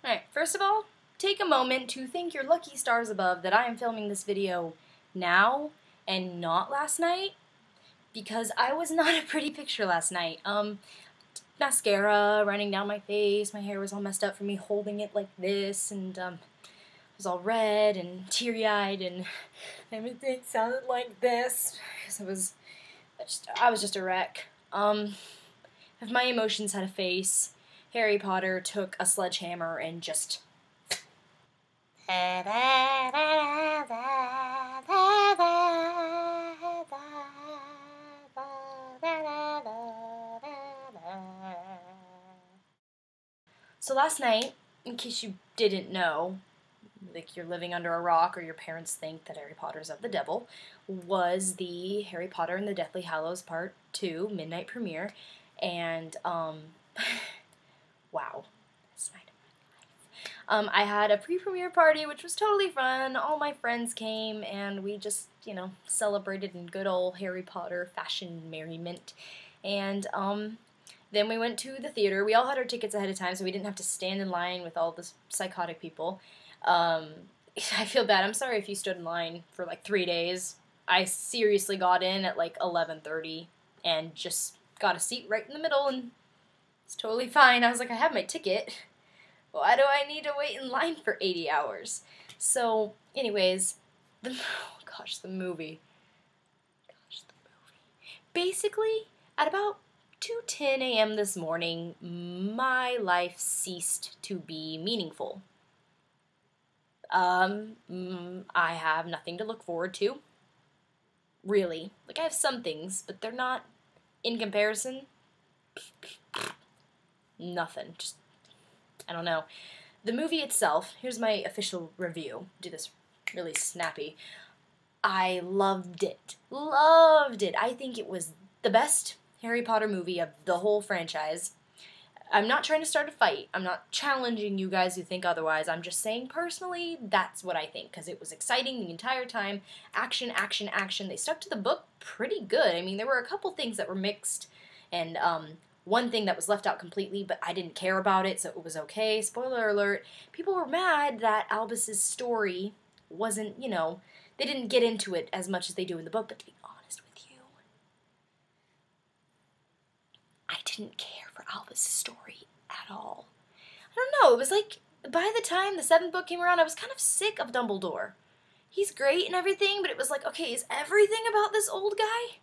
Alright, first of all, take a moment to thank your lucky stars above that I am filming this video now and not last night, because I was not a pretty picture last night. Mascara running down my face, my hair was all messed up from me holding it like this, and it was all red and teary-eyed, and everything sounded like this, because I was just a wreck. If my emotions had a face, Harry Potter took a sledgehammer and just... So last night, in case you didn't know, like you're living under a rock or your parents think that Harry Potter's of the devil, was the Harry Potter and the Deathly Hallows Part 2 midnight premiere, and, wow, best night of my life. I had a pre-premiere party, which was totally fun. All my friends came, and we just, you know, celebrated in good old Harry Potter fashion merriment, and, then we went to the theater. We all had our tickets ahead of time, so we didn't have to stand in line with all the psychotic people. I feel bad. I'm sorry if you stood in line for like 3 days. I seriously got in at like 11:30 and just got a seat right in the middle, and it's totally fine. I was like, I have my ticket. Why do I need to wait in line for 80 hours? So, anyways, the movie. Basically, at about 2:10 a.m. this morning, my life ceased to be meaningful. I have nothing to look forward to. Really. Like, I have some things, but they're not, in comparison, nothing. Just, I don't know. The movie itself, here's my official review. Do this really snappy. I loved it. Loved it. I think it was the best Harry Potter movie of the whole franchise. I'm not trying to start a fight. I'm not challenging you guys who think otherwise. I'm just saying personally, that's what I think, because it was exciting the entire time. Action, action, action. They stuck to the book pretty good. I mean, there were a couple things that were mixed, and one thing that was left out completely, but I didn't care about it, so it was okay. Spoiler alert. People were mad that Albus's story wasn't, you know, they didn't get into it as much as they do in the book, but to be honest with you, I didn't care for Albus's story at all. I don't know, it was like, by the time the 7th book came around, I was kind of sick of Dumbledore. He's great and everything, but it was like, okay, is everything about this old guy?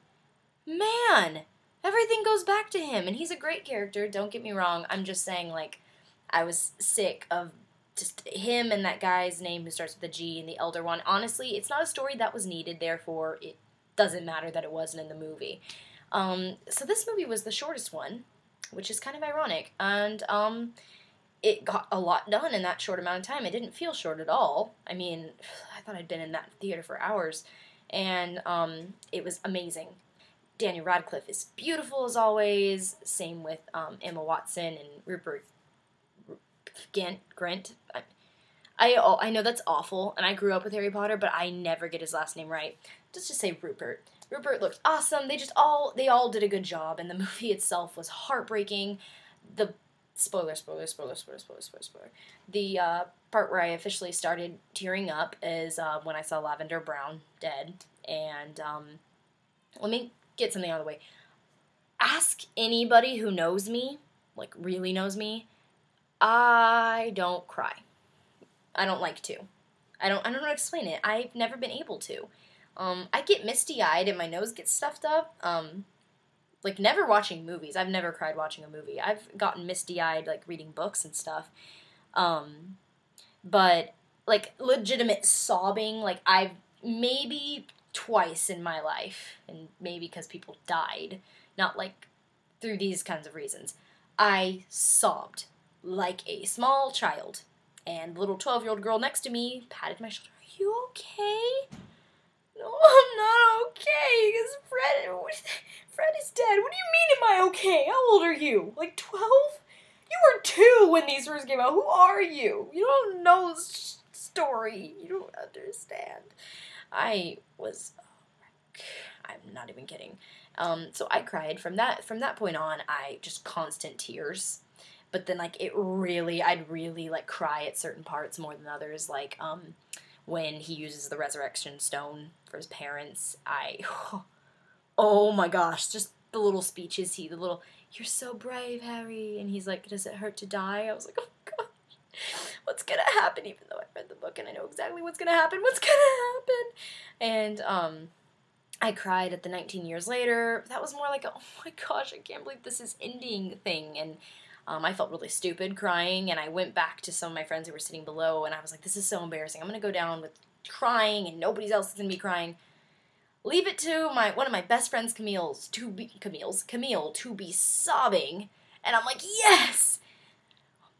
Man, everything goes back to him, and he's a great character, don't get me wrong. I'm just saying, like, I was sick of just him and that guy's name who starts with a G and the Elder One. Honestly, it's not a story that was needed, therefore it doesn't matter that it wasn't in the movie. So this movie was the shortest one, which is kind of ironic, and it got a lot done in that short amount of time. It didn't feel short at all. I mean, I thought I'd been in that theater for hours, and it was amazing. Daniel Radcliffe is beautiful as always, same with Emma Watson and Rupert Grint. I know that's awful, and I grew up with Harry Potter, but I never get his last name right. Let's just say Rupert. Rupert looked awesome. They all did a good job, and the movie itself was heartbreaking. The spoiler. The part where I officially started tearing up is when I saw Lavender Brown dead. And let me get something out of the way. Ask anybody who knows me, like really knows me. I don't cry. I don't like to. I don't know how to explain it. I've never been able to. I get misty-eyed and my nose gets stuffed up. Like, never watching movies. I've never cried watching a movie. I've gotten misty-eyed, like, reading books and stuff. But, like, legitimate sobbing, like, I've maybe twice in my life, and maybe because people died, not, like, through these kinds of reasons. I sobbed like a small child, and the little 12-year-old girl next to me patted my shoulder. Are you okay? No, I'm not okay, because Fred is dead. What do you mean, am I okay? How old are you? Like 12? You were 2 when these first came out. Who are you? You don't know this story. You don't understand. I was, I'm not even kidding. So I cried. From that point on, I just constant tears. but then, like, I'd really, like, cry at certain parts more than others, like, when he uses the resurrection stone for his parents. Oh my gosh, just the little speeches, you're so brave, Harry, and he's like, does it hurt to die? I was like, oh gosh, what's gonna happen, even though I read the book and I know exactly what's gonna happen, and, I cried at the 19 years later. That was more like, oh my gosh, I can't believe this is ending thing, and, I felt really stupid crying, and I went back to some of my friends who were sitting below, and I was like, this is so embarrassing, I'm gonna go down with crying, and nobody else is gonna be crying. Leave it to one of my best friends, Camille, to be sobbing, and I'm like, yes!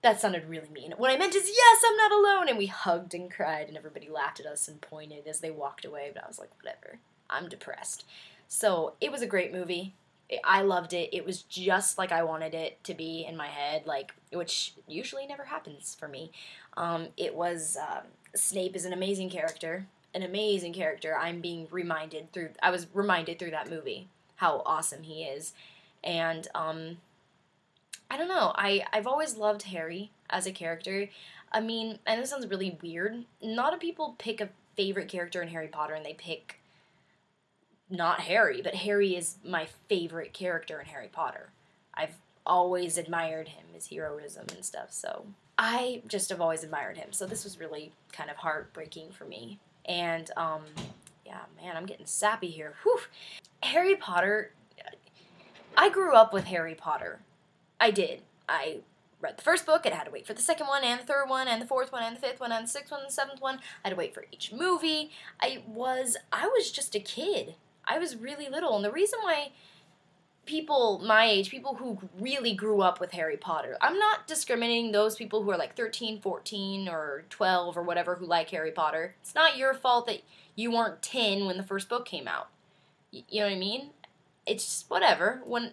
That sounded really mean. What I meant is, yes, I'm not alone, and we hugged and cried, and everybody laughed at us and pointed as they walked away, but I was like, whatever, I'm depressed. So, it was a great movie. I loved it. It was just like I wanted it to be in my head, like, which usually never happens for me. Snape is an amazing character. I was reminded through that movie how awesome he is. And, I don't know, I've always loved Harry as a character. I mean, and this sounds really weird, a lot of people pick a favorite character in Harry Potter and they pick not Harry, but Harry is my favorite character in Harry Potter. I've always admired him, his heroism and stuff, so I just have always admired him. So this was really kind of heartbreaking for me. And, yeah, man, I'm getting sappy here. Whew. Harry Potter, I grew up with Harry Potter. I did. I read the first book, and I had to wait for the second one, and the third one, and the fourth one, and the fifth one, and the sixth one, and the seventh one. I had to wait for each movie. I was just a kid. I was really little, and the reason why people my age, people who really grew up with Harry Potter, I'm not discriminating those people who are like 13, 14, or 12, or whatever, who like Harry Potter. It's not your fault that you weren't 10 when the first book came out. You know what I mean? It's just whatever. When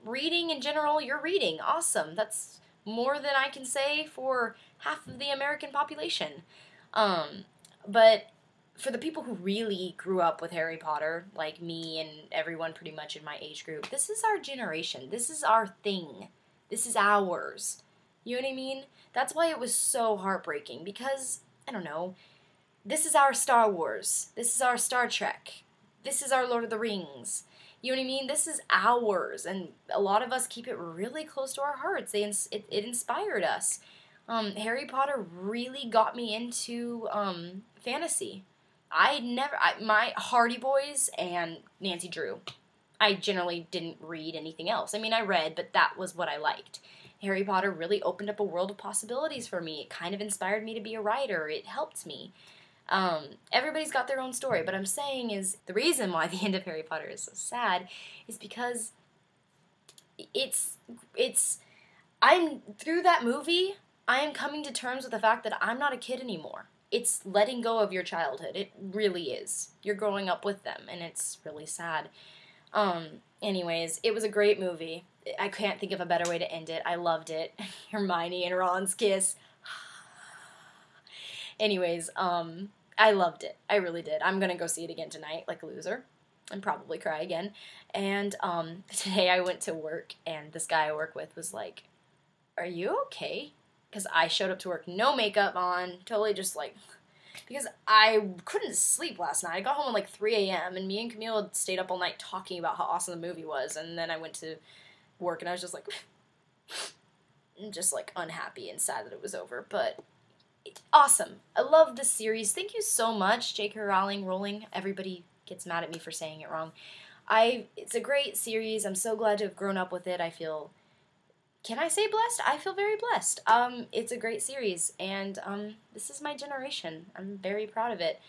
reading in general, you're reading. Awesome. That's more than I can say for half of the American population. But for the people who really grew up with Harry Potter, like me and everyone pretty much in my age group, this is our generation. This is our thing. This is ours. You know what I mean? That's why it was so heartbreaking, because, I don't know, this is our Star Wars. This is our Star Trek. This is our Lord of the Rings. You know what I mean? This is ours, and a lot of us keep it really close to our hearts. It inspired us. Harry Potter really got me into fantasy. My Hardy Boys and Nancy Drew. I generally didn't read anything else. I mean, I read, but that was what I liked. Harry Potter really opened up a world of possibilities for me. It kind of inspired me to be a writer. It helped me. Everybody's got their own story, but I'm saying is the reason why the end of Harry Potter is so sad is because I'm through that movie, I am coming to terms with the fact that I'm not a kid anymore. It's letting go of your childhood. It really is. You're growing up with them, and it's really sad. Anyways, it was a great movie. I can't think of a better way to end it. I loved it. Hermione and Ron's kiss. Anyways, I loved it. I really did. I'm gonna go see it again tonight, like a loser, and probably cry again. And, today I went to work, and this guy I work with was like, are you okay? Because I showed up to work, no makeup on, totally just like, because I couldn't sleep last night. I got home at like 3 a.m., and me and Camille had stayed up all night talking about how awesome the movie was, and then I went to work, and I was just like, unhappy and sad that it was over, but awesome. I love this series. Thank you so much, J.K. Rowling. Everybody gets mad at me for saying it wrong. It's a great series. I'm so glad to have grown up with it. Can I say blessed? I feel very blessed. It's a great series, and this is my generation. I'm very proud of it.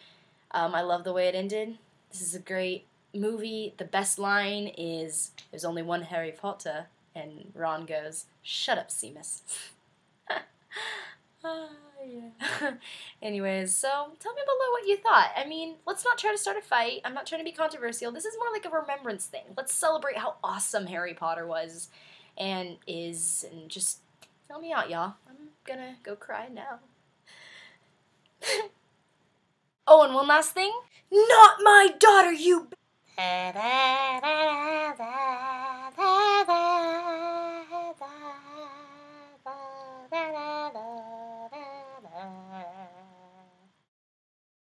I love the way it ended. This is a great movie. The best line is, there's only one Harry Potter, and Ron goes, shut up, Seamus. Yeah. Anyways, so tell me below what you thought. I mean, let's not try to start a fight. I'm not trying to be controversial. This is more like a remembrance thing. Let's celebrate how awesome Harry Potter was and is, and just tell me out, y'all. I'm gonna go cry now. Oh, and one last thing. Not my daughter, you